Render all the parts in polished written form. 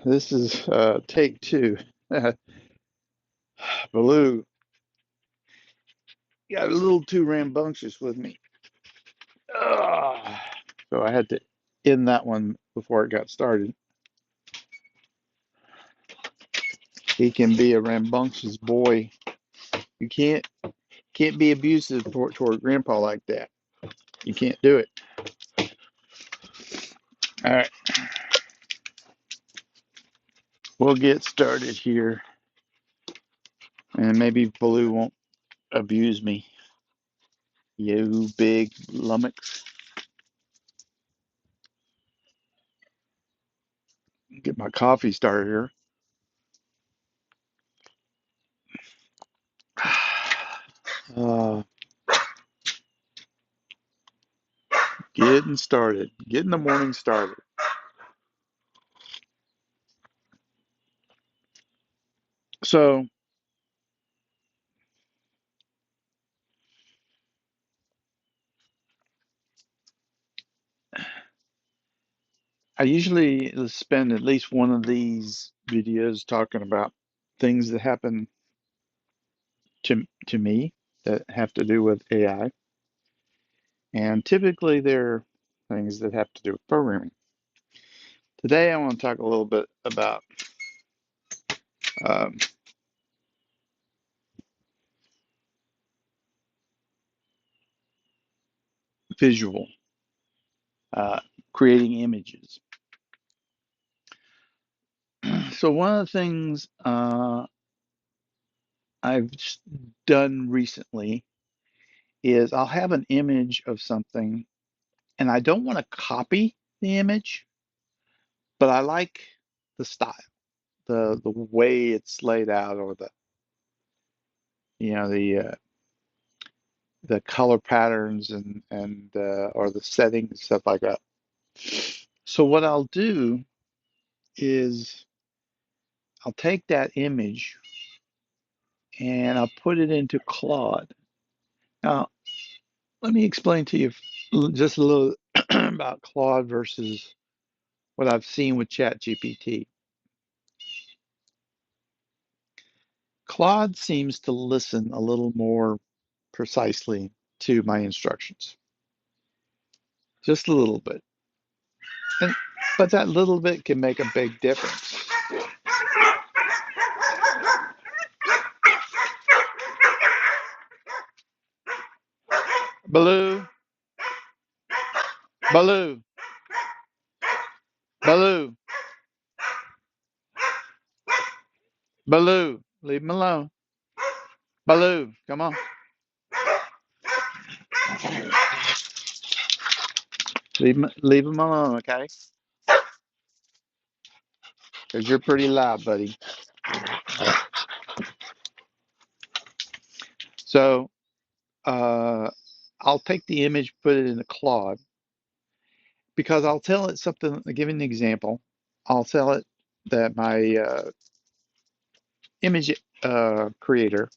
This is take two. Baloo got a little too rambunctious with me. Ah. So I had to end that one before it got started. He can be a rambunctious boy. You can't be abusive toward grandpa like that. You can't do it. All right, we'll get started here, and maybe Baloo won't abuse me. You big lummox. Get my coffee started here. Uh, Getting started. Getting the morning started. So I usually spend at least one of these videos talking about things that happen to me that have to do with AI, and typically they're things that have to do with programming. Today I want to talk a little bit about um, visual, uh, creating images. So one of the things I've done recently is I'll have an image of something, and I don't want to copy the image, but I like the style, the way it's laid out, or you know the color patterns and or the settings, stuff like that. So what I'll do is I'll take that image and I'll put it into Claude. Now, let me explain to you just a little about Claude versus what I've seen with ChatGPT. Claude seems to listen a little more precisely to my instructions, just a little bit. And, but that little bit can make a big difference. Baloo, Baloo, Baloo, Baloo, leave him alone. Baloo, come on. Leave him alone, okay? Because you're pretty loud, buddy. So uh, I'll take the image, put it in a Claude, because I'll tell it something. I'll give you an example. I'll tell it that my image creator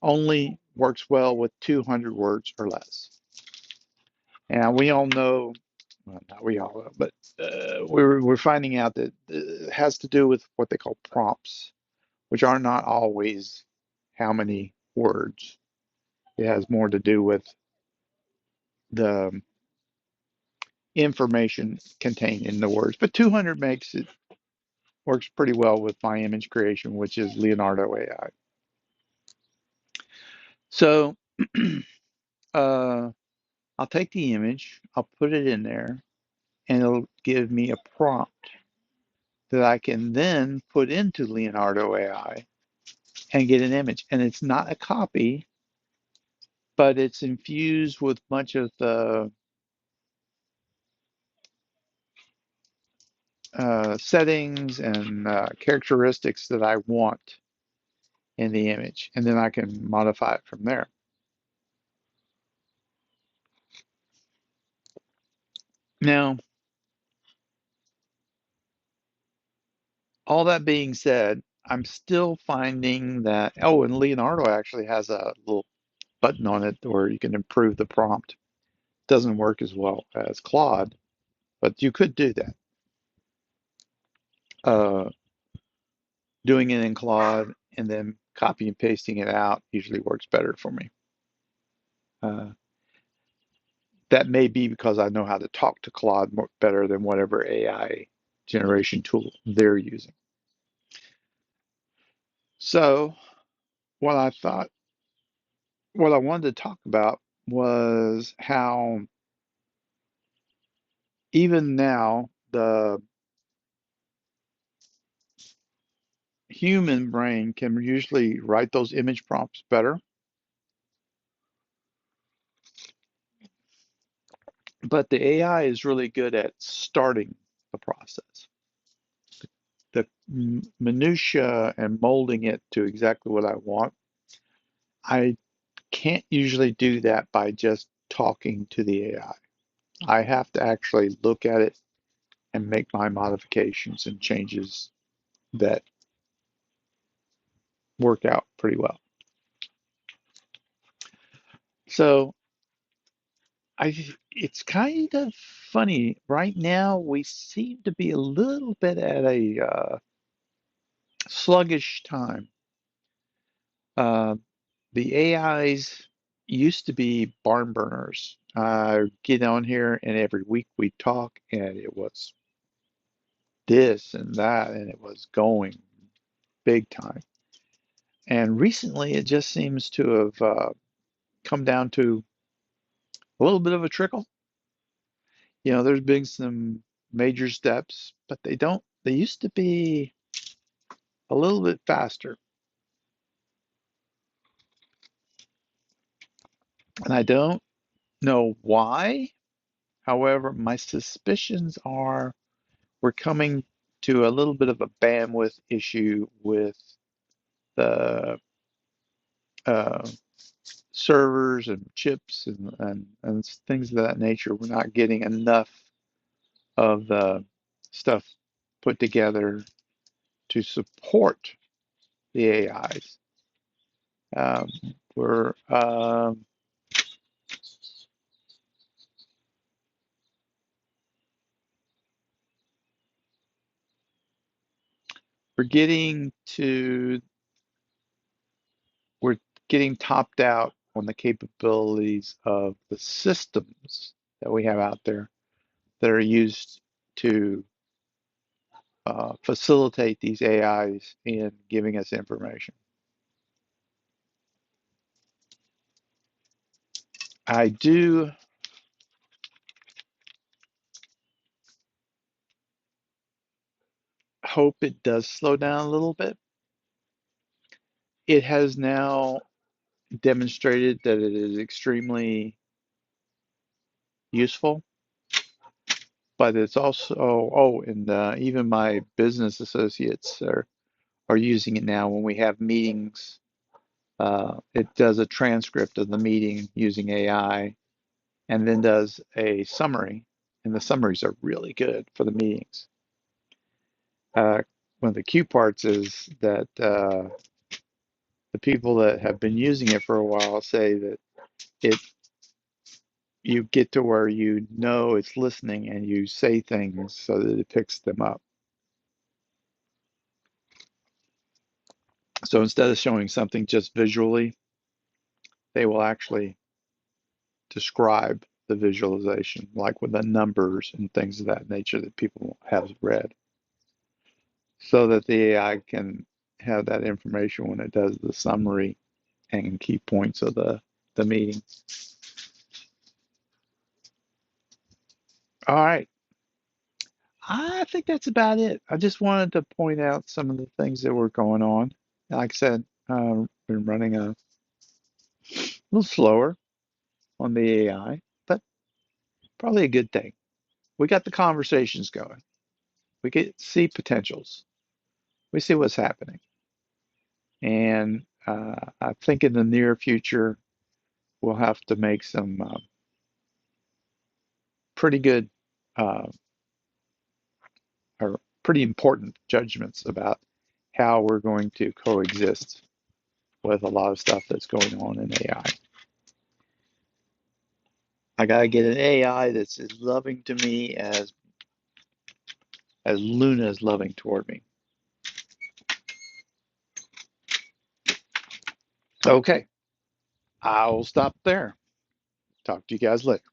only works well with 200 words or less. And we all know, well, not we all know, but we're finding out that it has to do with what they call prompts, which are not always how many words. It has more to do with the information contained in the words. But 200 makes it works pretty well with my image creation, which is Leonardo AI. So uh, I'll take the image, I'll put it in there, and it'll give me a prompt that I can then put into Leonardo AI and get an image. And it's not a copy, but it's infused with much of the settings and characteristics that I want in the image. And then I can modify it from there. Now, all that being said, I'm still finding that, oh, and Leonardo actually has a little button on it where you can improve the prompt. Doesn't work as well as Claude, but you could do that. Doing it in Claude and then copy and pasting it out usually works better for me. Uh, that may be because I know how to talk to Claude more, better than whatever AI generation tool they're using. So, what I thought, what I wanted to talk about was how even now the human brain can usually write those image prompts better, but the AI is really good at starting the process. The minutia and molding it to exactly what I want, I can't usually do that by just talking to the AI. I have to actually look at it and make my modifications and changes that work out pretty well. So it's kind of funny. Right now, we seem to be a little bit at a sluggish time. Uh, the AIs used to be barn burners. I get on here and every week we talk, and it was this and that, and it was going big time. And recently, it just seems to have come down to a little bit of a trickle. There's been some major steps, but they used to be a little bit faster. And I don't know why. However, my suspicions are we're coming to a little bit of a bandwidth issue with the uh, servers and chips and things of that nature. We're not getting enough of the stuff put together to support the AIs. Um, we're we're getting to we're getting topped out on the capabilities of the systems that we have out there that are used to facilitate these AIs in giving us information. I do hope it does slow down a little bit. It has now demonstrated that it is extremely useful, but it's also, and even my business associates are using it now when we have meetings. It does a transcript of the meeting using AI and then does a summary, and the summaries are really good for the meetings. One of the cute parts is that the people that have been using it for a while say that it you get to where you know it's listening and you say things so that it picks them up. So instead of showing something just visually, they will actually describe the visualization, like with the numbers and things of that nature that people have read, so that the AI can have that information when it does the summary and key points of the meeting. All right. I think that's about it. I just wanted to point out some of the things that were going on. Like I said, been running a little slower on the AI, but probably a good thing. We got the conversations going. We get see potentials. We see what's happening, and I think in the near future we'll have to make some pretty good uh, or pretty important judgments about how we're going to coexist with a lot of stuff that's going on in AI. I gotta get an AI that's as loving to me as as Luna is loving toward me. Okay, I'll stop there. Talk to you guys later.